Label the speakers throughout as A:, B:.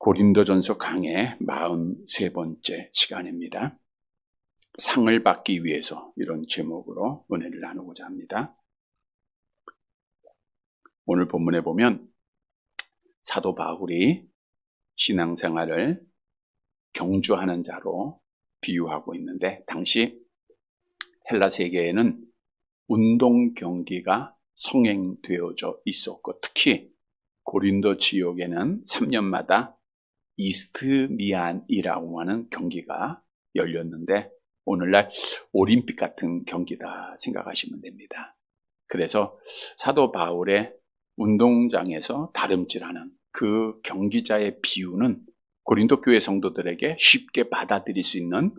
A: 고린도전서 강의 43번째 시간입니다. 상을 받기 위해서, 이런 제목으로 은혜를 나누고자 합니다. 오늘 본문에 보면 사도 바울이 신앙생활을 경주하는 자로 비유하고 있는데, 당시 헬라 세계에는 운동 경기가 성행되어져 있었고, 특히 고린도 지역에는 3년마다 이스트미안이라고 하는 경기가 열렸는데, 오늘날 올림픽 같은 경기다 생각하시면 됩니다. 그래서 사도 바울의 운동장에서 다름질하는 그 경기자의 비유는 고린도 교회 성도들에게 쉽게 받아들일 수 있는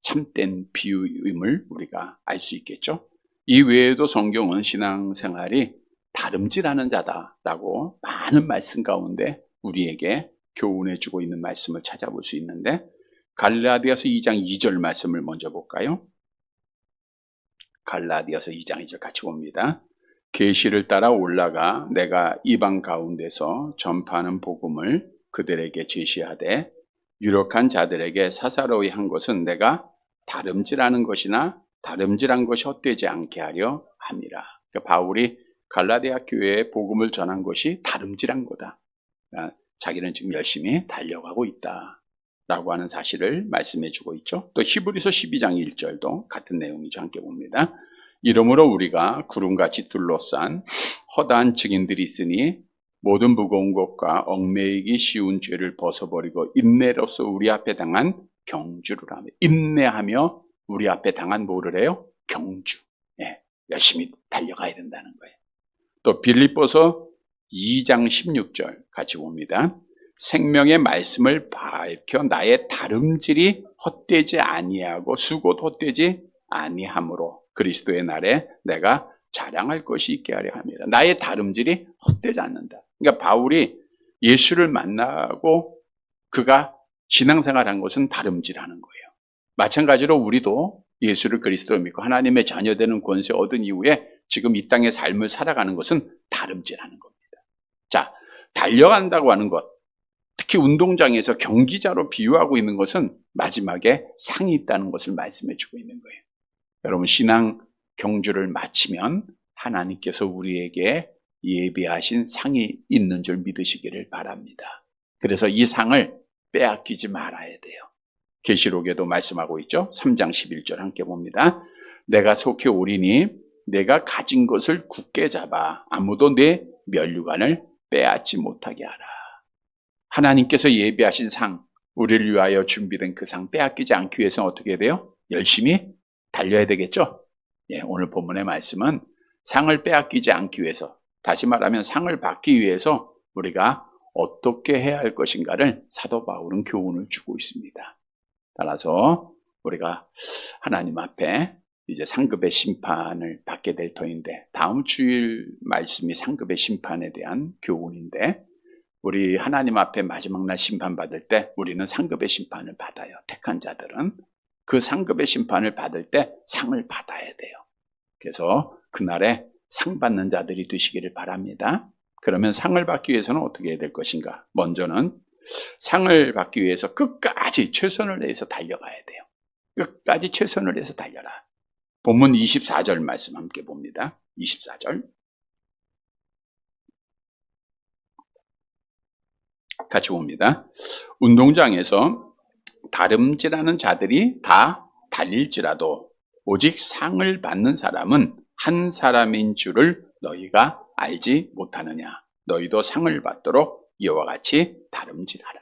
A: 참된 비유임을 우리가 알 수 있겠죠. 이 외에도 성경은 신앙생활이 다름질하는 자다라고 많은 말씀 가운데 우리에게 교훈해 주고 있는 말씀을 찾아볼 수 있는데, 갈라디아서 2장 2절 말씀을 먼저 볼까요? 갈라디아서 2장 2절 같이 봅니다. 계시를 따라 올라가 내가 이방 가운데서 전파하는 복음을 그들에게 제시하되, 유력한 자들에게 사사로이 한 것은 내가 다름질하는 것이나 다름질한 것이 헛되지 않게 하려 함이라. 그러니까 바울이 갈라디아 교회에 복음을 전한 것이 다름질한 거다. 그러니까 자기는 지금 열심히 달려가고 있다 라고 하는 사실을 말씀해 주고 있죠. 또 히브리서 12장 1절도 같은 내용이죠. 함께 봅니다. 이러므로 우리가 구름같이 둘러싼 허다한 증인들이 있으니 모든 무거운 것과 얽매이기 쉬운 죄를 벗어버리고 인내로서 우리 앞에 당한 경주를 하며, 인내하며 우리 앞에 당한 뭐를 해요? 경주. 열심히 달려가야 된다는 거예요. 또 빌립보서 2장 16절 같이 봅니다. 생명의 말씀을 밝혀 나의 다름질이 헛되지 아니하고 수고도 헛되지 아니하므로 그리스도의 날에 내가 자랑할 것이 있게 하려 합니다. 나의 다름질이 헛되지 않는다. 그러니까 바울이 예수를 만나고 그가 신앙생활한 것은 다름질하는 거예요. 마찬가지로 우리도 예수를 그리스도로 믿고 하나님의 자녀되는 권세 얻은 이후에 지금 이 땅의 삶을 살아가는 것은 다름질하는 겁니다. 자, 달려간다고 하는 것, 특히 운동장에서 경기자로 비유하고 있는 것은 마지막에 상이 있다는 것을 말씀해 주고 있는 거예요. 여러분, 신앙 경주를 마치면 하나님께서 우리에게 예비하신 상이 있는 줄 믿으시기를 바랍니다. 그래서 이 상을 빼앗기지 말아야 돼요. 계시록에도 말씀하고 있죠. 3장 11절 함께 봅니다. 내가 속히 오리니 내가 가진 것을 굳게 잡아 아무도 내 면류관을 빼앗지 못하게 하라. 하나님께서 예비하신 상, 우리를 위하여 준비된 그 상 빼앗기지 않기 위해서는 어떻게 돼요? 열심히 달려야 되겠죠? 오늘 본문의 말씀은 상을 빼앗기지 않기 위해서, 다시 말하면 상을 받기 위해서 우리가 어떻게 해야 할 것인가를 사도 바울은 교훈을 주고 있습니다. 따라서 우리가 하나님 앞에 이제 상급의 심판을 받게 될 터인데, 다음 주일 말씀이 상급의 심판에 대한 교훈인데, 우리 하나님 앞에 마지막 날 심판받을 때 우리는 상급의 심판을 받아요. 택한 자들은 그 상급의 심판을 받을 때 상을 받아야 돼요. 그래서 그날에 상 받는 자들이 되시기를 바랍니다. 그러면 상을 받기 위해서는 어떻게 해야 될 것인가? 먼저는 상을 받기 위해서 끝까지 최선을 다해서 달려가야 돼요. 끝까지 최선을 다해서 달려라. 본문 24절 말씀 함께 봅니다. 24절 같이 봅니다. 운동장에서 다름질하는 자들이 다 달릴지라도 오직 상을 받는 사람은 한 사람인 줄을 너희가 알지 못하느냐. 너희도 상을 받도록 이와 같이 다름질하라.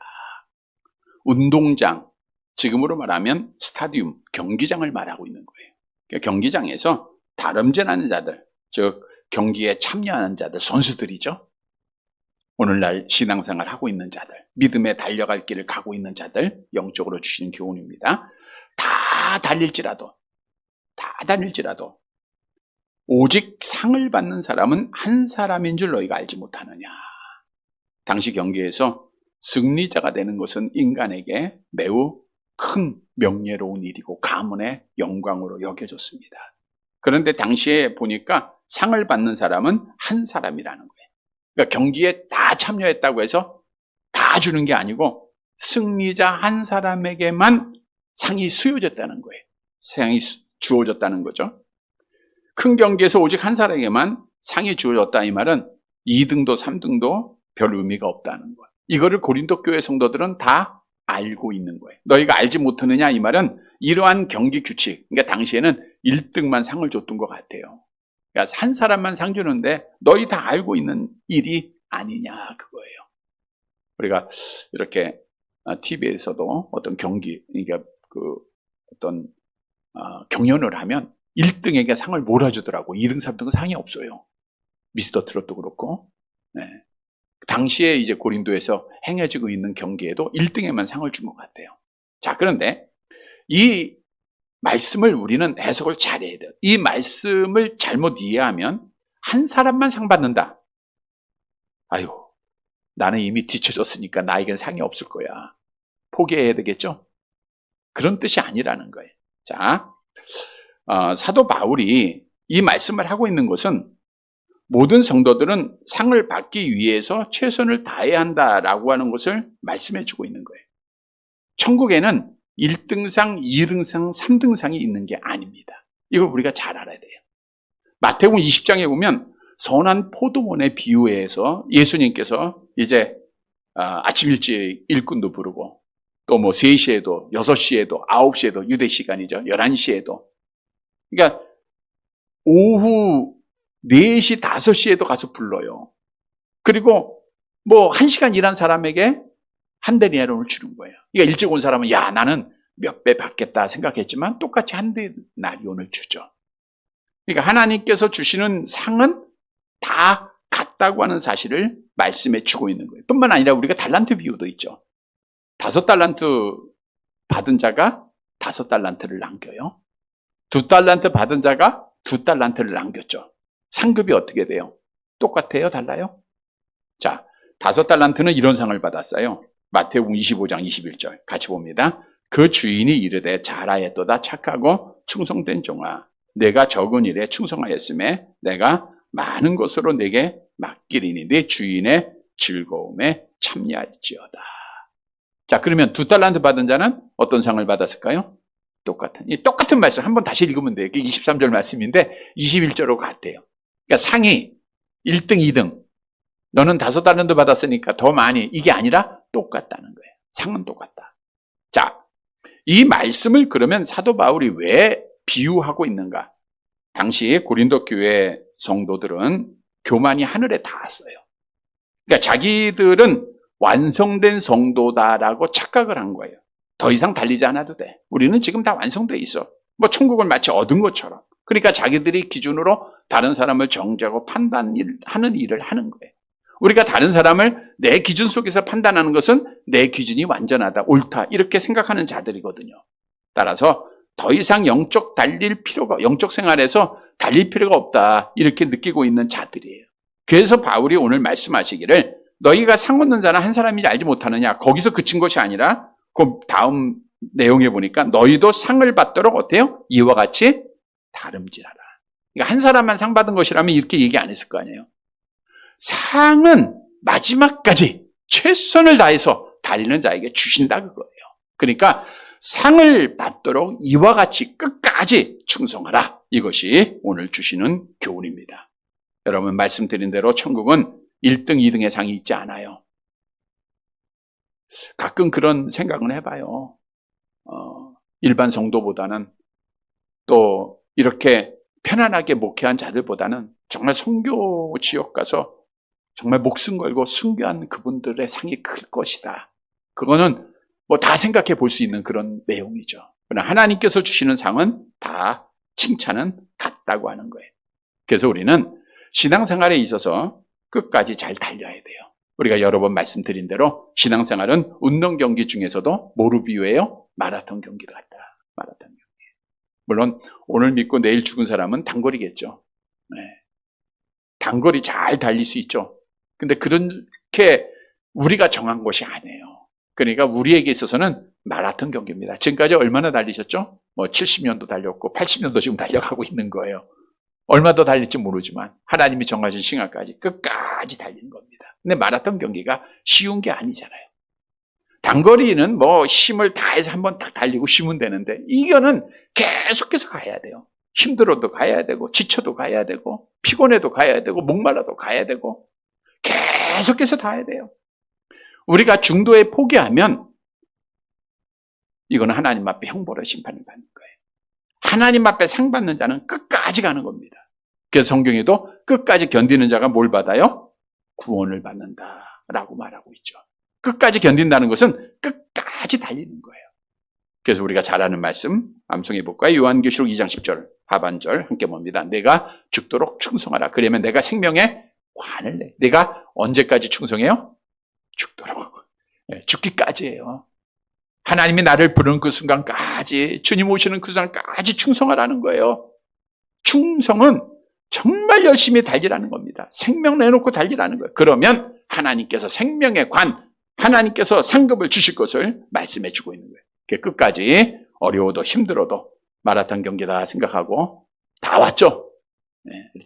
A: 운동장, 지금으로 말하면 스타디움, 경기장을 말하고 있는 거예요. 그러니까 경기장에서 다름질하는 자들, 즉 경기에 참여하는 자들, 선수들이죠. 오늘날 신앙생활 하고 있는 자들, 믿음에 달려갈 길을 가고 있는 자들, 영적으로 주시는 교훈입니다. 다 달릴지라도 오직 상을 받는 사람은 한 사람인 줄 너희가 알지 못하느냐. 당시 경기에서 승리자가 되는 것은 인간에게 매우 큰 명예로운 일이고 가문의 영광으로 여겨졌습니다. 그런데 당시에 보니까 상을 받는 사람은 한 사람이라는 거예요. 그러니까 경기에 다 참여했다고 해서 다 주는 게 아니고 승리자 한 사람에게만 상이 수여졌다는 거예요. 상이 주어졌다는 거죠. 큰 경기에서 오직 한 사람에게만 상이 주어졌다 이 말은 2등도 3등도 별 의미가 없다는 거예요. 이거를 고린도 교회 성도들은 다 알고 있는 거예요. 너희가 알지 못하느냐 이 말은 이러한 경기 규칙, 그러니까 당시에는 1등만 상을 줬던 것 같아요. 그러니까 한 사람만 상 주는데 너희 다 알고 있는 일이 아니냐 그거예요. 우리가 이렇게 TV에서도 어떤 경기, 그러니까 그 어떤 경연을 하면 1등에게 상을 몰아주더라고. 2등, 3등은 상이 없어요. 미스터 트롯도 그렇고. 네. 당시에 이제 고린도에서 행해지고 있는 경기에도 1등에만 상을 준 것 같아요. 자, 그런데 이 말씀을 우리는 해석을 잘해야 돼요. 이 말씀을 잘못 이해하면 한 사람만 상 받는다. 아유, 나는 이미 뒤쳐졌으니까 나에겐 상이 없을 거야. 포기해야 되겠죠? 그런 뜻이 아니라는 거예요. 자, 사도 바울이 이 말씀을 하고 있는 것은 모든 성도들은 상을 받기 위해서 최선을 다해야 한다라고 하는 것을 말씀해 주고 있는 거예요. 천국에는 1등상, 2등상, 3등상이 있는 게 아닙니다. 이걸 우리가 잘 알아야 돼요. 마태복음 20장에 보면 선한 포도원의 비유에서 예수님께서 이제 아침 일찍 일꾼도 부르고 또 뭐 3시에도 6시에도 9시에도 유대 시간이죠. 11시에도. 그러니까 오후 4시 5시에도 가서 불러요. 그리고 뭐 1시간 일한 사람에게 한 데나리온을 주는 거예요. 그러니까 일찍 온 사람은 야 나는 몇 배 받겠다 생각했지만 똑같이 한 데나리온을 주죠. 그러니까 하나님께서 주시는 상은 다 같다고 하는 사실을 말씀해 주고 있는 거예요. 뿐만 아니라 우리가 달란트 비유도 있죠. 5달란트 받은 자가 5달란트를 남겨요. 2달란트 받은 자가 2달란트를 남겼죠. 상급이 어떻게 돼요? 똑같아요? 달라요? 자, 5달란트는 이런 상을 받았어요. 마태복음 25장 21절 같이 봅니다. 그 주인이 이르되 잘하였도다 착하고 충성된 종아 내가 적은 일에 충성하였음에 내가 많은 것으로 내게 맡기리니 내 주인의 즐거움에 참여할지어다. 자, 그러면 2달란트 받은 자는 어떤 상을 받았을까요? 똑같은 말씀 한번 다시 읽으면 돼요. 이게 23절 말씀인데 21절로 같아요. 그러니까 상이 1등, 2등 너는 5달란트 받았으니까 더 많이 이게 아니라 똑같다는 거예요. 상은 똑같다. 자, 이 말씀을 그러면 사도 바울이 왜 비유하고 있는가? 당시 고린도 교회 성도들은 교만이 하늘에 닿았어요. 그러니까 자기들은 완성된 성도다라고 착각을 한 거예요. 더 이상 달리지 않아도 돼. 우리는 지금 다 완성돼 있어. 뭐 천국을 마치 얻은 것처럼. 그러니까 자기들이 기준으로 다른 사람을 정죄하고 판단하는 일을 하는 거예요. 우리가 다른 사람을 내 기준 속에서 판단하는 것은 내 기준이 완전하다, 옳다 이렇게 생각하는 자들이거든요. 따라서 더 이상 영적 생활에서 달릴 필요가 없다 이렇게 느끼고 있는 자들이에요. 그래서 바울이 오늘 말씀하시기를 너희가 상 얻는 자는 한 사람인지 알지 못하느냐 거기서 그친 것이 아니라 그 다음 내용에 보니까 너희도 상을 받도록 어때요? 이와 같이 다름질하라. 그러니까 한 사람만 상 받은 것이라면 이렇게 얘기 안 했을 거 아니에요. 상은 마지막까지 최선을 다해서 달리는 자에게 주신다 그거예요. 그러니까 상을 받도록 이와 같이 끝까지 충성하라. 이것이 오늘 주시는 교훈입니다. 여러분 말씀드린 대로 천국은 1등, 2등의 상이 있지 않아요. 가끔 그런 생각을 해봐요. 일반 성도보다는 또 이렇게 편안하게 목회한 자들보다는 정말 선교 지역 가서 정말 목숨 걸고 순교한 그분들의 상이 클 것이다. 그거는 뭐 다 생각해 볼 수 있는 그런 내용이죠. 그러나 하나님께서 주시는 상은 다 칭찬은 같다고 하는 거예요. 그래서 우리는 신앙생활에 있어서 끝까지 잘 달려야 돼요. 우리가 여러 번 말씀드린 대로 신앙생활은 운동 경기 중에서도 뭐로 비유해요? 마라톤 경기 같다. 마라톤 경기. 물론 오늘 믿고 내일 죽은 사람은 단거리겠죠. 네. 단거리 잘 달릴 수 있죠. 근데 그렇게 우리가 정한 것이 아니에요. 그러니까 우리에게 있어서는 마라톤 경기입니다. 지금까지 얼마나 달리셨죠? 뭐 70년도 달렸고 80년도 지금 달려가고 있는 거예요. 얼마 더 달릴지 모르지만 하나님이 정하신 시간까지 끝까지 달리는 겁니다. 근데 마라톤 경기가 쉬운 게 아니잖아요. 단거리는 뭐 힘을 다해서 한번 딱 달리고 쉬면 되는데 이거는 계속해서 가야 돼요. 힘들어도 가야 되고 지쳐도 가야 되고 피곤해도 가야 되고 목말라도 가야 되고 계속해서 가야 돼요. 우리가 중도에 포기하면 이거는 하나님 앞에 형벌의 심판을 받는 거예요. 하나님 앞에 상 받는 자는 끝까지 가는 겁니다. 그래서 성경에도 끝까지 견디는 자가 뭘 받아요? 구원을 받는다라고 말하고 있죠. 끝까지 견딘다는 것은 끝까지 달리는 거예요. 그래서 우리가 잘 아는 말씀 암송해 볼까요? 요한계시록 2장 10절 하반절 함께 봅니다. 내가 죽도록 충성하라. 그러면 내가 생명의 관을 내. 내가 언제까지 충성해요? 죽도록. 죽기까지예요. 하나님이 나를 부르는 그 순간까지, 주님 오시는 그 순간까지 충성하라는 거예요. 충성은 정말 열심히 달리라는 겁니다. 생명 내놓고 달리라는 거예요. 그러면 하나님께서 생명의 관, 하나님께서 상급을 주실 것을 말씀해 주고 있는 거예요. 끝까지 어려워도 힘들어도 마라톤 경기다 생각하고 다 왔죠.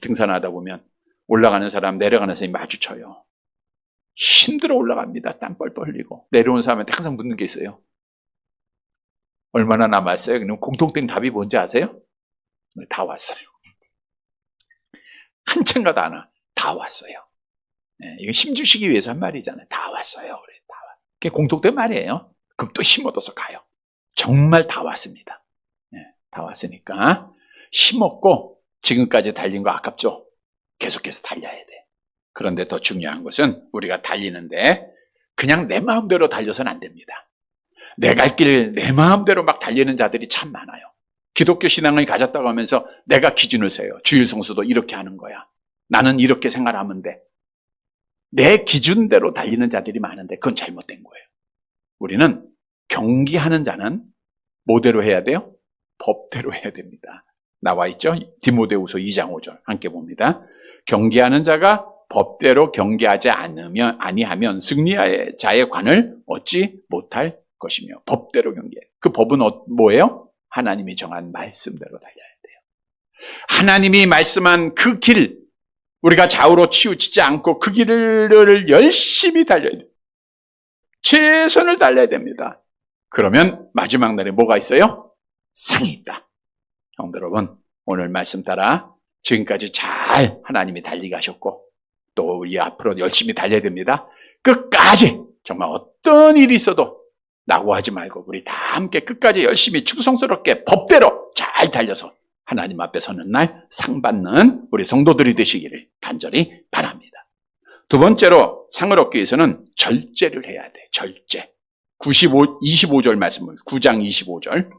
A: 등산하다 보면 올라가는 사람, 내려가는 사람이 마주쳐요. 힘들어 올라갑니다. 땀 뻘뻘 흘리고. 내려오는 사람한테 항상 묻는 게 있어요. 얼마나 남았어요? 그럼 공통된 답이 뭔지 아세요? 다 왔어요. 한참 가도 안 와. 다 왔어요. 이거 힘 주시기 위해서 한 말이잖아요. 다 왔어요. 그래, 다 왔. 그게 공통된 말이에요. 그럼 또 힘 얻어서 가요. 정말 다 왔습니다. 다 왔으니까 힘 얻고 지금까지 달린 거 아깝죠? 계속해서 달려야 돼. 그런데 더 중요한 것은 우리가 달리는데 그냥 내 마음대로 달려서는 안 됩니다. 내 갈 길 내 마음대로 막 달리는 자들이 참 많아요. 기독교 신앙을 가졌다고 하면서 내가 기준을 세요. 주일 성수도 이렇게 하는 거야. 나는 이렇게 생활하면 돼. 내 기준대로 달리는 자들이 많은데 그건 잘못된 거예요. 우리는 경기하는 자는 뭐대로 해야 돼요? 법대로 해야 됩니다. 나와 있죠? 디모데후서 2장 5절 함께 봅니다. 경기하는 자가 법대로 경계하지 아니하면 승리의 자의 관을 얻지 못할 것이며 법대로 경계해. 그 법은 뭐예요? 하나님이 정한 말씀대로 달려야 돼요. 하나님이 말씀한 그 길, 우리가 좌우로 치우치지 않고 그 길을 열심히 달려야 돼요. 최선을 달려야 됩니다. 그러면 마지막 날에 뭐가 있어요? 상이 있다. 성도 여러분, 오늘 말씀 따라 지금까지 잘 하나님이 달리게 하셨고 또 우리 앞으로 열심히 달려야 됩니다. 끝까지 정말 어떤 일이 있어도 낙오하지 말고 우리 다 함께 끝까지 열심히 충성스럽게 법대로 잘 달려서 하나님 앞에 서는 날 상 받는 우리 성도들이 되시기를 간절히 바랍니다. 두 번째로 상을 얻기 위해서는 절제를 해야 돼. 절제. 25절 말씀을 9장 25절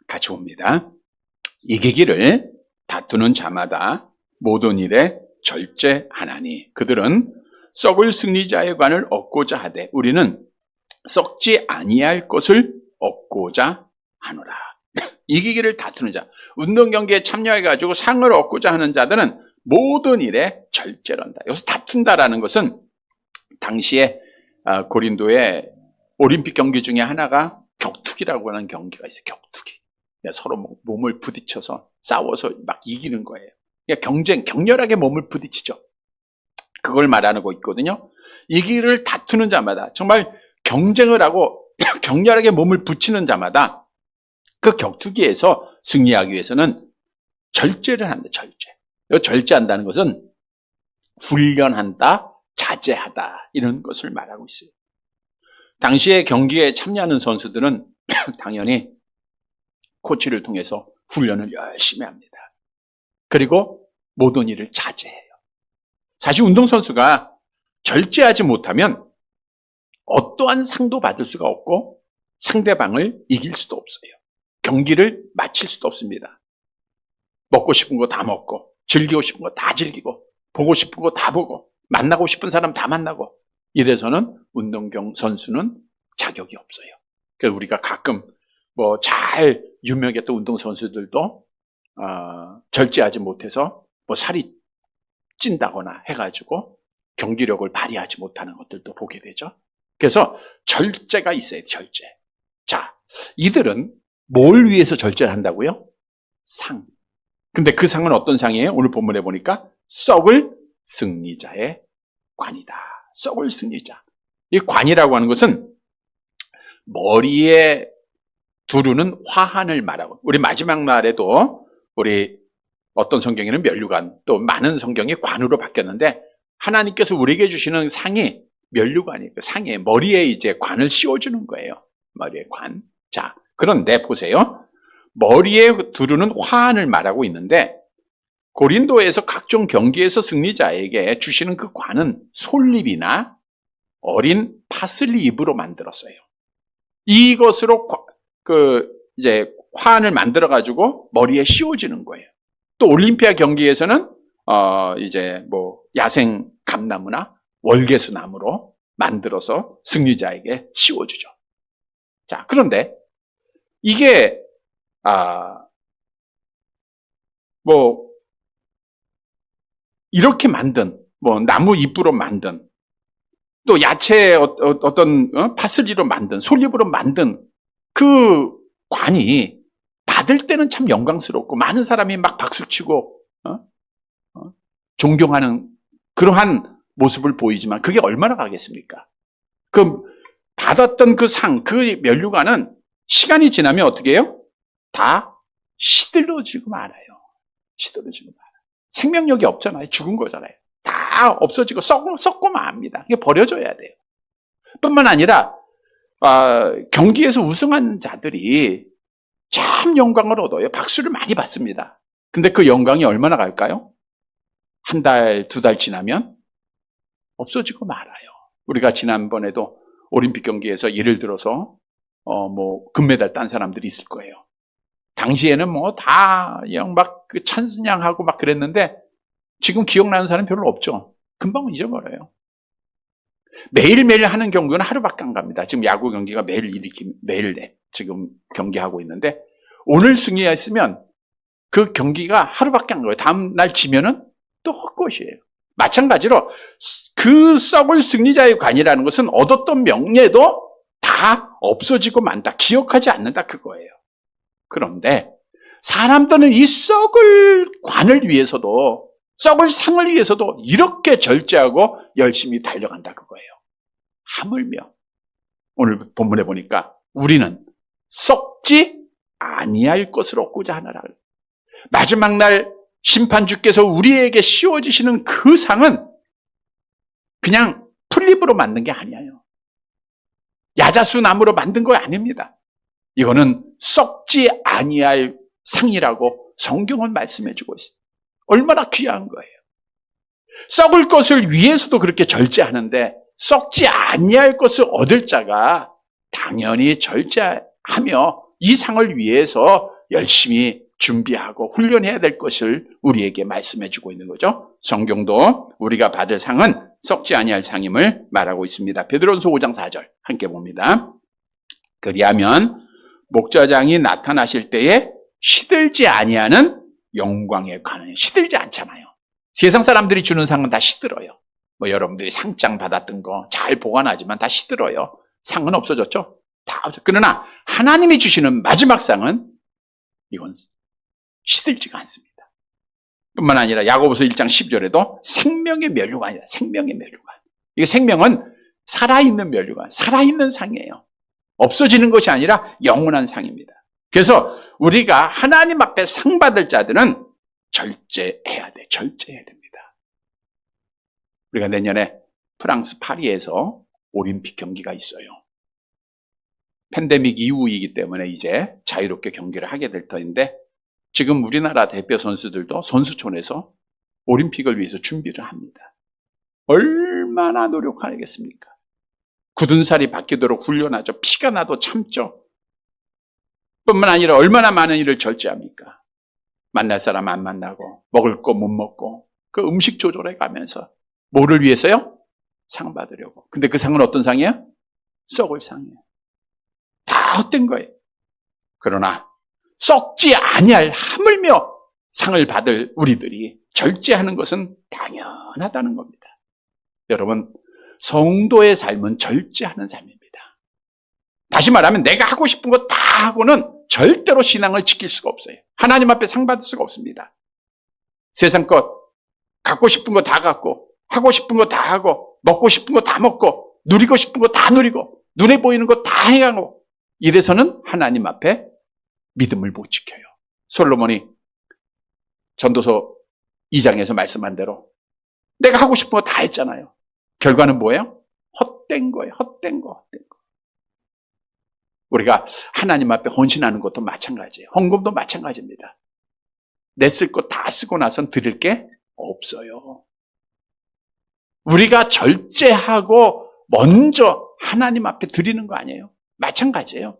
A: 같이 봅니다. 이기기를 다투는 자마다 모든 일에 절제하나니 그들은 썩을 승리자의 관을 얻고자 하되 우리는 썩지 아니할 것을 얻고자 하노라. 이기기를 다투는 자, 운동 경기에 참여해가지고 상을 얻고자 하는 자들은 모든 일에 절제를 한다. 여기서 다툰다라는 것은 당시에 고린도의 올림픽 경기 중에 하나가 격투기라고 하는 경기가 있어요. 격투기. 서로 몸을 부딪혀서 싸워서 막 이기는 거예요. 경쟁, 격렬하게 몸을 부딪히죠. 그걸 말하는 거 있거든요. 이기기를 다투는 자마다 정말 경쟁을 하고 격렬하게 몸을 붙이는 자마다 그 격투기에서 승리하기 위해서는 절제를 한다. 절제한다는 것은 훈련한다, 자제하다 이런 것을 말하고 있어요. 당시에 경기에 참여하는 선수들은 당연히 코치를 통해서 훈련을 열심히 합니다. 그리고 모든 일을 자제해요. 사실 운동선수가 절제하지 못하면 어떠한 상도 받을 수가 없고 상대방을 이길 수도 없어요. 경기를 마칠 수도 없습니다. 먹고 싶은 거 다 먹고 즐기고 싶은 거 다 즐기고 보고 싶은 거 다 보고 만나고 싶은 사람 다 만나고 이래서는 운동선수는 자격이 없어요. 그래서 우리가 가끔 잘 유명했던 운동선수들도 절제하지 못해서 살이 찐다거나 해가지고 경기력을 발휘하지 못하는 것들도 보게 되죠. 그래서 절제가 있어요. 절제. 자, 이들은 뭘 위해서 절제를 한다고요? 상. 근데 그 상은 어떤 상이에요? 오늘 본문에 보니까 썩을 승리자의 관이다. 썩을 승리자. 이 관이라고 하는 것은 머리에 두르는 화환을 말하고, 우리 마지막 말에도 우리 어떤 성경에는 면류관, 또 많은 성경이 관으로 바뀌었는데, 하나님께서 우리에게 주시는 상이 면류관이에요. 상에 머리에 이제 관을 씌워주는 거예요. 머리에 관. 자, 그런데 보세요. 머리에 두르는 화환을 말하고 있는데, 고린도에서 각종 경기에서 승리자에게 주시는 그 관은 솔잎이나 어린 파슬리 잎으로 만들었어요. 이것으로 이제 화환을 만들어 가지고 머리에 씌워지는 거예요. 또 올림피아 경기에서는 이제 뭐 야생 감나무나 월계수 나무로 만들어서 승리자에게 씌워주죠. 자, 그런데 이게 뭐 이렇게 만든, 뭐 나무 잎으로 만든, 또 야채 어떤 파슬리로 만든, 솔잎으로 만든 그 관이 받을 때는 참 영광스럽고 많은 사람이 막 박수치고 존경하는 그러한 모습을 보이지만 그게 얼마나 가겠습니까? 그 받았던 그 상, 그 면류관은 시간이 지나면 어떻게 해요? 다 시들어지고 말아요. 시들어지고 말아요. 생명력이 없잖아요. 죽은 거잖아요. 다 없어지고 썩고 맙니다. 이게 버려져야 돼요. 뿐만 아니라 경기에서 우승한 자들이 참 영광을 얻어요. 박수를 많이 받습니다. 근데 그 영광이 얼마나 갈까요? 한 달, 두 달 지나면 없어지고 말아요. 우리가 지난번에도 올림픽 경기에서 예를 들어서 뭐 금메달 딴 사람들이 있을 거예요. 당시에는 뭐 다 막 그 찬양하고 막 그랬는데 지금 기억나는 사람 별로 없죠. 금방 잊어버려요. 매일매일 하는 경기는 하루밖에 안 갑니다. 지금 야구 경기가 매일 지금 경기하고 있는데 오늘 승리했으면 그 경기가 하루밖에 안 가요. 다음 날 지면은 또 헛것이에요. 마찬가지로 그 썩을 승리자의 관이라는 것은 얻었던 명예도 다 없어지고 만다. 기억하지 않는다 그거예요. 그런데 사람들은 이 썩을 관을 위해서도, 썩을 상을 위해서도 이렇게 절제하고 열심히 달려간다 그거예요. 하물며 오늘 본문에 보니까 우리는 썩지 아니할 것을 얻고자 하노라. 마지막 날 심판주께서 우리에게 씌워주시는 그 상은 그냥 풀잎으로 만든 게 아니에요. 야자수 나무로 만든 거 아닙니다. 이거는 썩지 아니할 상이라고 성경은 말씀해주고 있어요. 얼마나 귀한 거예요. 썩을 것을 위해서도 그렇게 절제하는데 썩지 아니할 것을 얻을 자가 당연히 절제하며 이 상을 위해서 열심히 준비하고 훈련해야 될 것을 우리에게 말씀해주고 있는 거죠. 성경도 우리가 받을 상은 썩지 아니할 상임을 말하고 있습니다. 베드로전서 5장 4절 함께 봅니다. 그리하면 목자장이 나타나실 때에 시들지 아니하는 영광의 관을, 시들지 않잖아요. 세상 사람들이 주는 상은 다 시들어요. 뭐 여러분들이 상장 받았던 거 잘 보관하지만 다 시들어요. 상은 없어졌죠? 다 없어졌죠. 그러나 하나님이 주시는 마지막 상은 이건 시들지가 않습니다. 뿐만 아니라 야고보서 1장 10절에도 생명의 면류관이다. 생명의 면류관. 이 생명은 살아있는 면류관, 살아있는 상이에요. 없어지는 것이 아니라 영원한 상입니다. 그래서 우리가 하나님 앞에 상 받을 자들은 절제해야 돼. 절제해야 됩니다. 우리가 내년에 프랑스 파리에서 올림픽 경기가 있어요. 팬데믹 이후이기 때문에 이제 자유롭게 경기를 하게 될 터인데 지금 우리나라 대표 선수들도 선수촌에서 올림픽을 위해서 준비를 합니다. 얼마나 노력하겠습니까? 굳은 살이 바뀌도록 훈련하죠. 피가 나도 참죠. 뿐만 아니라 얼마나 많은 일을 절제합니까? 만날 사람 안 만나고 먹을 거 못 먹고 그 음식 조절해 가면서 뭐를 위해서요? 상 받으려고. 근데 그 상은 어떤 상이에요? 썩을 상이에요. 다 헛된 거예요. 그러나 썩지 아니할 하물며 상을 받을 우리들이 절제하는 것은 당연하다는 겁니다. 여러분, 성도의 삶은 절제하는 삶입니다. 다시 말하면 내가 하고 싶은 거 다 하고는 절대로 신앙을 지킬 수가 없어요. 하나님 앞에 상 받을 수가 없습니다. 세상 것 갖고 싶은 거 다 갖고 하고 싶은 거 다 하고, 먹고 싶은 거 다 먹고, 누리고 싶은 거 다 누리고, 눈에 보이는 거 다 행하고, 이래서는 하나님 앞에 믿음을 못 지켜요. 솔로몬이 전도서 2장에서 말씀한 대로 내가 하고 싶은 거 다 했잖아요. 결과는 뭐예요? 헛된 거예요. 헛된 거. 우리가 하나님 앞에 헌신하는 것도 마찬가지예요. 헌금도 마찬가지입니다. 내 쓸 거 다 쓰고 나선 드릴 게 없어요. 우리가 절제하고 먼저 하나님 앞에 드리는 거 아니에요? 마찬가지예요.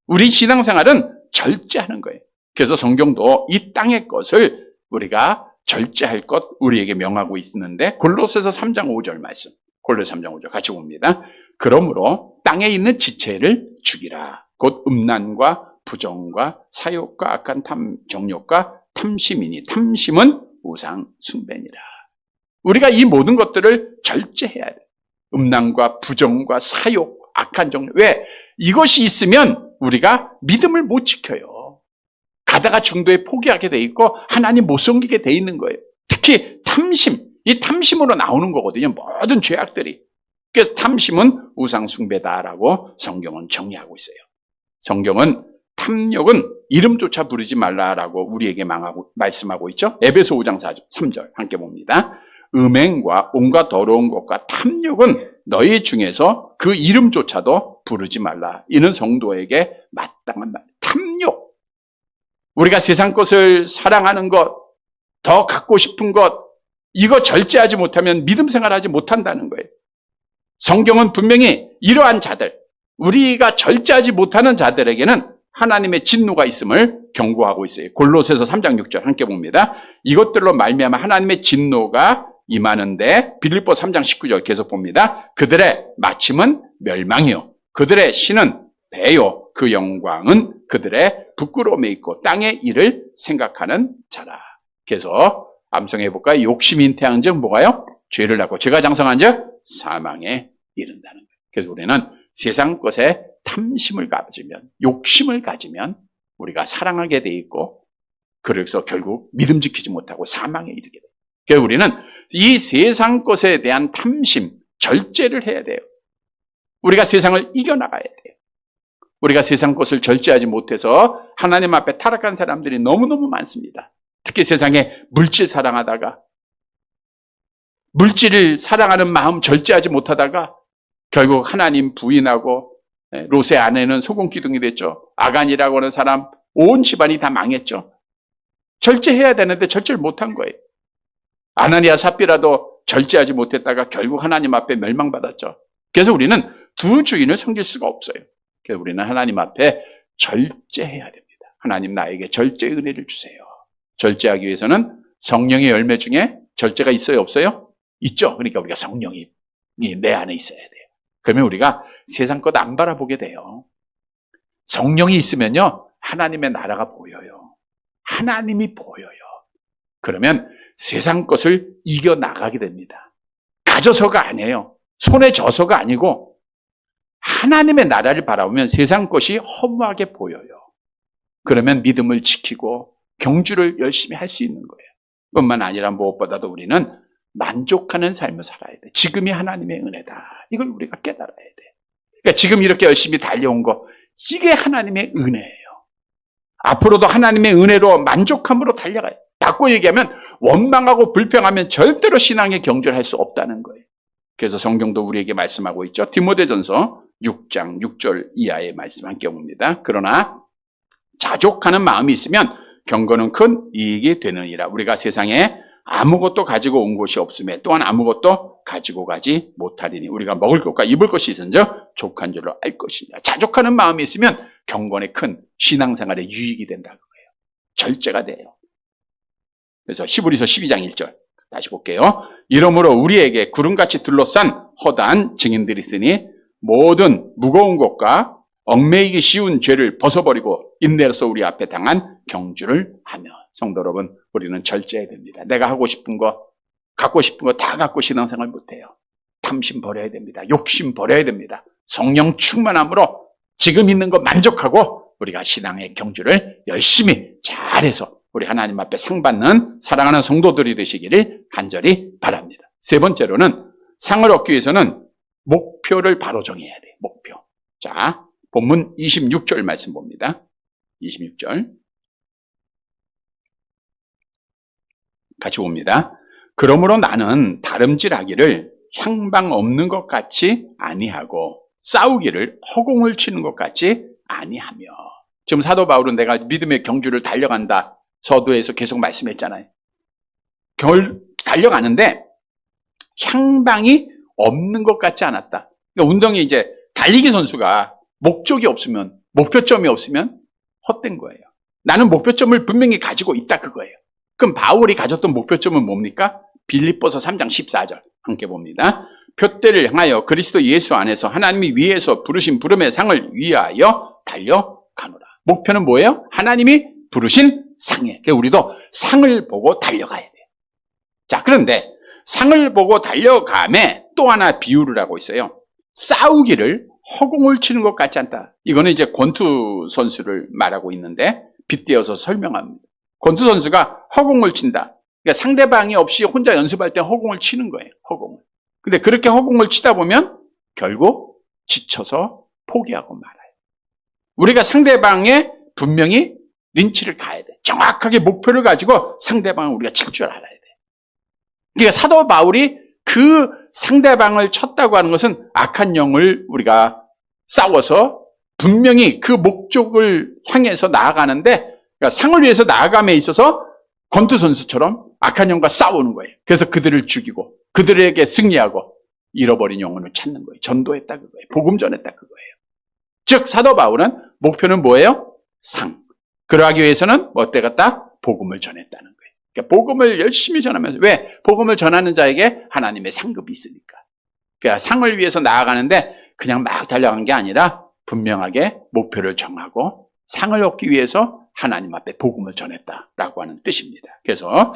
A: 우리 신앙생활은 절제하는 거예요. 그래서 성경도 이 땅의 것을 우리가 절제할 것 우리에게 명하고 있는데, 골로새서 3장 5절 말씀, 골로새 3장 5절 같이 봅니다. 그러므로 땅에 있는 지체를 죽이라. 곧 음란과 부정과 사욕과 악한 정욕과 탐심이니, 탐심은 우상 숭배니라. 우리가 이 모든 것들을 절제해야 돼. 음란과 부정과 사욕, 악한 정욕. 왜? 이것이 있으면 우리가 믿음을 못 지켜요. 가다가 중도에 포기하게 돼 있고 하나님 못 섬기게 돼 있는 거예요. 특히 탐심, 이 탐심으로 나오는 거거든요. 모든 죄악들이. 그래서 탐심은 우상 숭배다라고 성경은 정의하고 있어요. 성경은 탐욕은 이름조차 부르지 말라라고 우리에게 말씀하고 있죠. 에베소 5장 3절 함께 봅니다. 음행과 온갖 더러운 것과 탐욕은 너희 중에서 그 이름조차도 부르지 말라. 이는 성도에게 마땅한 말. 탐욕. 우리가 세상 것을 사랑하는 것, 더 갖고 싶은 것, 이거 절제하지 못하면 믿음 생활하지 못한다는 거예요. 성경은 분명히 이러한 자들, 우리가 절제하지 못하는 자들에게는 하나님의 진노가 있음을 경고하고 있어요. 골로새서 3장 6절 함께 봅니다. 이것들로 말미암아 하나님의 진노가 임하는데, 빌립보 3장 19절 계속 봅니다. 그들의 마침은 멸망이요, 그들의 신은 배요, 그 영광은 그들의 부끄러움에 있고 땅의 일을 생각하는 자라. 그래서 암송해 볼까요? 욕심이 잉태한 즉 뭐가요? 죄를 낳고 죄가 장성한 즉 사망에 이른다는 거예요. 그래서 우리는 세상 것에 탐심을 가지면, 욕심을 가지면 우리가 사랑하게 돼 있고, 그래서 결국 믿음 지키지 못하고 사망에 이르게 돼요. 그래서 우리는 이 세상 것에 대한 탐심, 절제를 해야 돼요. 우리가 세상을 이겨나가야 돼요. 우리가 세상 것을 절제하지 못해서 하나님 앞에 타락한 사람들이 너무너무 많습니다. 특히 세상에 물질 사랑하다가, 물질을 사랑하는 마음 절제하지 못하다가 결국 하나님 부인하고, 롯의 아내는 소금 기둥이 됐죠. 아간이라고 하는 사람 온 집안이 다 망했죠. 절제해야 되는데 절제를 못한 거예요. 아나니아 삽비라도 절제하지 못했다가 결국 하나님 앞에 멸망받았죠. 그래서 우리는 두 주인을 섬길 수가 없어요. 그래서 우리는 하나님 앞에 절제해야 됩니다. 하나님 나에게 절제 은혜를 주세요. 절제하기 위해서는 성령의 열매 중에 절제가 있어요, 없어요? 있죠. 그러니까 우리가 성령이 내 안에 있어야 돼요. 그러면 우리가 세상 것 안 바라보게 돼요. 성령이 있으면요, 하나님의 나라가 보여요. 하나님이 보여요. 그러면 세상 것을 이겨나가게 됩니다. 가져서가 아니에요. 손에 져서가 아니고 하나님의 나라를 바라보면 세상 것이 허무하게 보여요. 그러면 믿음을 지키고 경주를 열심히 할 수 있는 거예요. 뿐만 아니라 무엇보다도 우리는 만족하는 삶을 살아야 돼. 지금이 하나님의 은혜다. 이걸 우리가 깨달아야 돼. 그러니까 지금 이렇게 열심히 달려온 거, 이게 하나님의 은혜예요. 앞으로도 하나님의 은혜로 만족함으로 달려가요. 바꿔 얘기하면 원망하고 불평하면 절대로 신앙의 경주를 할 수 없다는 거예요. 그래서 성경도 우리에게 말씀하고 있죠. 디모데전서 6장 6절 이하의 말씀 함께 봅니다. 그러나 자족하는 마음이 있으면 경건은 큰 이익이 되느니라. 우리가 세상에 아무것도 가지고 온 것이 없음에 또한 아무것도 가지고 가지 못하리니 우리가 먹을 것과 입을 것이 있은즉 족한 줄로 알 것이냐. 자족하는 마음이 있으면 경건의 큰 신앙생활에 유익이 된다는 거예요. 절제가 돼요. 그래서 히브리서 12장 1절 다시 볼게요. 이러므로 우리에게 구름같이 둘러싼 허다한 증인들이 있으니 모든 무거운 것과 얽매이기 쉬운 죄를 벗어버리고 인내로서 우리 앞에 당한 경주를 하며. 성도 여러분, 우리는 절제해야 됩니다. 내가 하고 싶은 거, 갖고 싶은 거 다 갖고 신앙생활 못해요. 탐심 버려야 됩니다. 욕심 버려야 됩니다. 성령 충만함으로 지금 있는 거 만족하고 우리가 신앙의 경주를 열심히 잘해서 우리 하나님 앞에 상 받는 사랑하는 성도들이 되시기를 간절히 바랍니다. 세 번째로는 상을 얻기 위해서는 목표를 바로 정해야 돼요. 목표. 자, 본문 26절 말씀 봅니다. 26절. 같이 봅니다. 그러므로 나는 다름질하기를 향방 없는 것 같이 아니하고 싸우기를 허공을 치는 것 같이 아니하며. 지금 사도 바울은 내가 믿음의 경주를 달려간다. 서두에서 계속 말씀했잖아요. 달려가는데 향방이 없는 것 같지 않았다. 그러니까 운동이 이제 달리기 선수가 목적이 없으면, 목표점이 없으면 헛된 거예요. 나는 목표점을 분명히 가지고 있다 그거예요. 그럼 바울이 가졌던 목표점은 뭡니까? 빌립보서 3장 14절 함께 봅니다. 표대를 향하여 그리스도 예수 안에서 하나님이 위에서 부르신 부름의 상을 위하여 달려가노라. 목표는 뭐예요? 하나님이 부르신 상에. 그러니까 우리도 상을 보고 달려가야 돼요. 자, 그런데 상을 보고 달려감에 또 하나 비유를 하고 있어요. 싸우기를 허공을 치는 것 같지 않다. 이거는 이제 권투 선수를 말하고 있는데 빗대어서 설명합니다. 권투 선수가 허공을 친다. 그러니까 상대방이 없이 혼자 연습할 때 허공을 치는 거예요. 허공을. 근데 그렇게 허공을 치다 보면 결국 지쳐서 포기하고 말아요. 우리가 상대방에 분명히 린치를 가야 돼. 정확하게 목표를 가지고 상대방을 우리가 칠 줄 알아야 돼. 그러니까 사도 바울이 그 상대방을 쳤다고 하는 것은 악한 영을 우리가 싸워서 분명히 그 목적을 향해서 나아가는데, 그러니까 상을 위해서 나아감에 있어서 권투 선수처럼 악한 영과 싸우는 거예요. 그래서 그들을 죽이고 그들에게 승리하고 잃어버린 영혼을 찾는 거예요. 전도했다 그거예요. 복음 전했다 그거예요. 즉 사도 바울은 목표는 뭐예요? 상. 그러하기 위해서는 뭐 어때갔다? 복음을 전했다는 거예요. 그러니까 복음을 열심히 전하면서, 왜? 복음을 전하는 자에게 하나님의 상급이 있으니까. 그러니까 상을 위해서 나아가는데 그냥 막 달려간 게 아니라 분명하게 목표를 정하고 상을 얻기 위해서 하나님 앞에 복음을 전했다라고 하는 뜻입니다. 그래서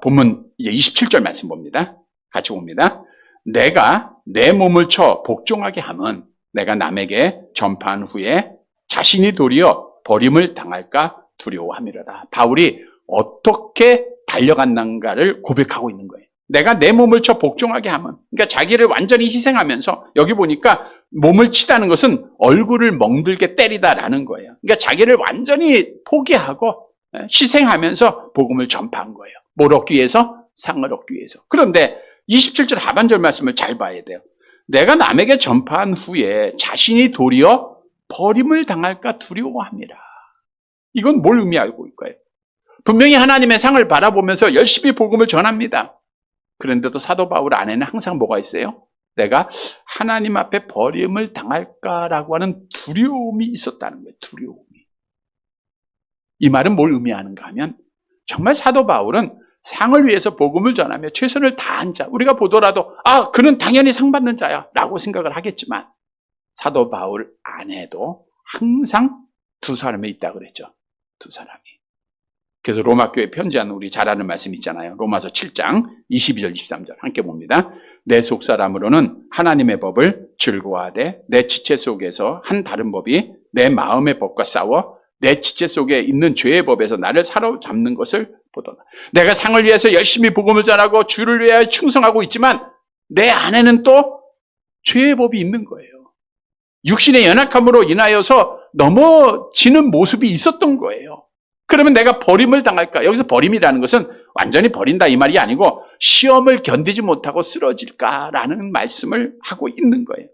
A: 본문 이제 27절 말씀 봅니다. 같이 봅니다. 내가 내 몸을 쳐 복종하게 하면 내가 남에게 전파한 후에 자신이 도리어 버림을 당할까 두려워함이로다. 바울이 어떻게 달려갔는가를 고백하고 있는 거예요. 내가 내 몸을 쳐 복종하게 하면, 그러니까 자기를 완전히 희생하면서, 여기 보니까 몸을 치다는 것은 얼굴을 멍들게 때리다라는 거예요. 그러니까 자기를 완전히 포기하고 희생하면서 복음을 전파한 거예요. 뭘 얻기 위해서? 상을 얻기 위해서. 그런데 27절 하반절 말씀을 잘 봐야 돼요. 내가 남에게 전파한 후에 자신이 도리어 버림을 당할까 두려워합니다. 이건 뭘 의미하고 있을까요? 분명히 하나님의 상을 바라보면서 열심히 복음을 전합니다. 그런데도 사도 바울 안에는 항상 뭐가 있어요? 내가 하나님 앞에 버림을 당할까라고 하는 두려움이 있었다는 거예요. 두려움이. 이 말은 뭘 의미하는가 하면 정말 사도 바울은 상을 위해서 복음을 전하며 최선을 다한 자, 우리가 보더라도 그는 당연히 상 받는 자야 라고 생각을 하겠지만 사도 바울 안에도 항상 두 사람이 있다고 그랬죠. 두 사람이. 그래서 로마교회 편지한 우리 잘 아는 말씀 있잖아요. 로마서 7장 22절 23절 함께 봅니다. 내 속사람으로는 하나님의 법을 즐거워하되 내 지체 속에서 한 다른 법이 내 마음의 법과 싸워 내 지체 속에 있는 죄의 법에서 나를 사로잡는 것을 보도다. 내가 상을 위해서 열심히 복음을 전하고 주를 위하여 충성하고 있지만 내 안에는 또 죄의 법이 있는 거예요. 육신의 연약함으로 인하여서 넘어지는 모습이 있었던 거예요. 그러면 내가 버림을 당할까? 여기서 버림이라는 것은 완전히 버린다 이 말이 아니고 시험을 견디지 못하고 쓰러질까라는 말씀을 하고 있는 거예요.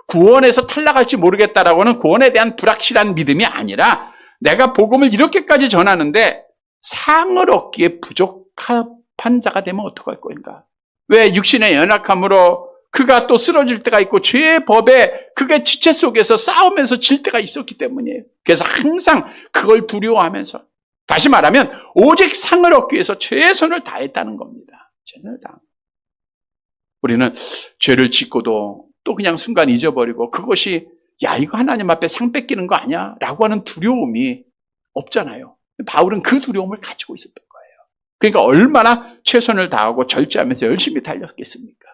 A: 구원에서 탈락할지 모르겠다라고 하는 구원에 대한 불확실한 믿음이 아니라 내가 복음을 이렇게까지 전하는데 상을 얻기에 부족한 자가 되면 어떡할 거인가? 왜? 육신의 연약함으로 그가 또 쓰러질 때가 있고 죄의 법에 그게 지체 속에서 싸우면서 질 때가 있었기 때문이에요. 그래서 항상 그걸 두려워하면서, 다시 말하면 오직 상을 얻기 위해서 최선을 다했다는 겁니다. 최선을 다. 우리는 죄를 짓고도 또 그냥 순간 잊어버리고 그것이 이거 하나님 앞에 상 뺏기는 거 아니야? 라고 하는 두려움이 없잖아요. 바울은 그 두려움을 가지고 있었던 거예요. 그러니까 얼마나 최선을 다하고 절제하면서 열심히 달렸겠습니까?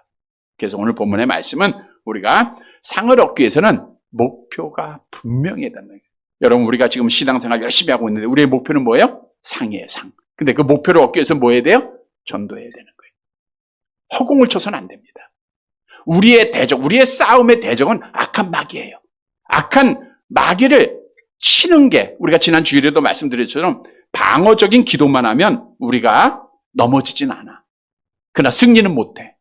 A: 그래서 오늘 본문의 말씀은 우리가 상을 얻기 위해서는 목표가 분명해야 된다. 여러분, 우리가 지금 신앙생활 열심히 하고 있는데 우리의 목표는 뭐예요? 상이에요, 상. 근데 그 목표를 얻기 위해서 뭐 해야 돼요? 전도해야 되는 거예요. 허공을 쳐서는 안 됩니다. 우리의 대적, 우리의 싸움의 대적은 악한 마귀예요. 악한 마귀를 치는 게 우리가 지난 주일에도 말씀드렸처럼 방어적인 기도만 하면 우리가 넘어지진 않아. 그러나 승리는 못해.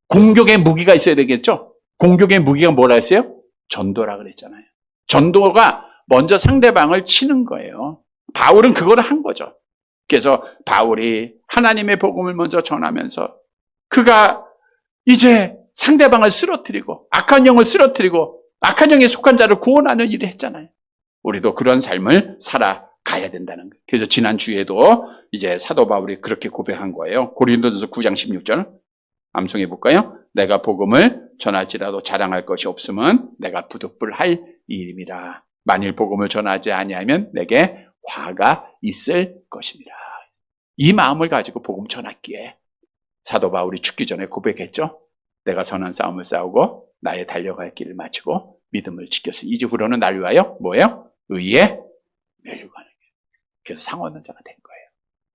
A: 공격의 무기가 있어야 되겠죠? 공격의 무기가 뭐라 했어요? 전도라 그랬잖아요. 전도가 먼저 상대방을 치는 거예요. 바울은 그걸 한 거죠. 그래서 바울이 하나님의 복음을 먼저 전하면서 그가 이제 상대방을 쓰러뜨리고 악한 영을 쓰러뜨리고 악한 영에 속한 자를 구원하는 일을 했잖아요. 우리도 그런 삶을 살아가야 된다는 거예요. 그래서 지난 주에도 이제 사도 바울이 그렇게 고백한 거예요. 고린도전서 9장 16절 암송해 볼까요? 내가 복음을 전할지라도 자랑할 것이 없으면 내가 부득불할 일임이라. 만일 복음을 전하지 아니하면 내게 화가 있을 것입니다. 이 마음을 가지고 복음 전하기에 사도 바울이 죽기 전에 고백했죠. 내가 선한 싸움을 싸우고 나의 달려갈 길을 마치고 믿음을 지켰으니 이제 후로는 날 위하여 뭐예요? 의에 멸류관을. 그래서 상하는 자가 된 거예요.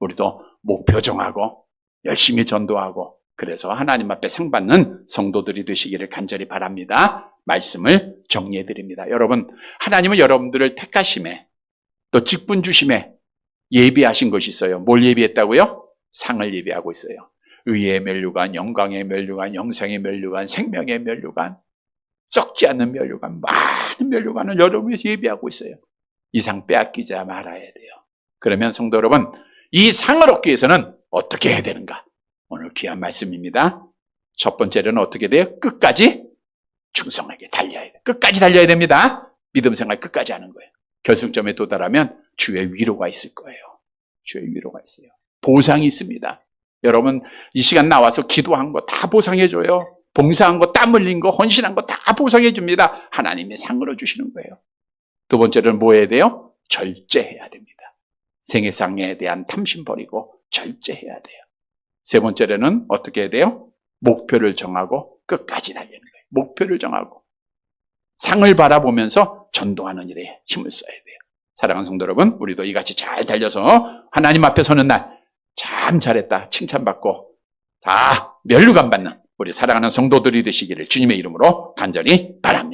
A: 우리도 목표 정하고 열심히 전도하고 그래서 하나님 앞에 상 받는 성도들이 되시기를 간절히 바랍니다. 말씀을 정리해 드립니다. 여러분, 하나님은 여러분들을 택하심에 또 직분 주심에 예비하신 것이 있어요. 뭘 예비했다고요? 상을 예비하고 있어요. 의의 멸류관, 영광의 멸류관, 영생의 멸류관, 생명의 멸류관, 썩지 않는 멸류관, 많은 멸류관을 여러분이 예비하고 있어요. 이 상 빼앗기지 말아야 돼요. 그러면 성도 여러분, 이 상을 얻기 위해서는 어떻게 해야 되는가? 오늘 귀한 말씀입니다. 첫 번째로는 어떻게 돼요? 끝까지 충성하게 달려야 돼요. 끝까지 달려야 됩니다. 믿음 생활 끝까지 하는 거예요. 결승점에 도달하면 주의 위로가 있을 거예요. 주의 위로가 있어요. 보상이 있습니다. 여러분, 이 시간 나와서 기도한 거 다 보상해줘요. 봉사한 거, 땀 흘린 거, 헌신한 거 다 보상해줍니다. 하나님이 상으로 주시는 거예요. 두 번째로는 뭐 해야 돼요? 절제해야 됩니다. 생애상에 대한 탐심 버리고 절제해야 돼요. 세 번째로는 어떻게 해야 돼요? 목표를 정하고 끝까지 달리는 거예요. 목표를 정하고 상을 바라보면서 전도하는 일에 힘을 써야 돼요. 사랑하는 성도 여러분, 우리도 이같이 잘 달려서 하나님 앞에 서는 날 참 잘했다 칭찬받고 다 멸류관 받는 우리 사랑하는 성도들이 되시기를 주님의 이름으로 간절히 바랍니다.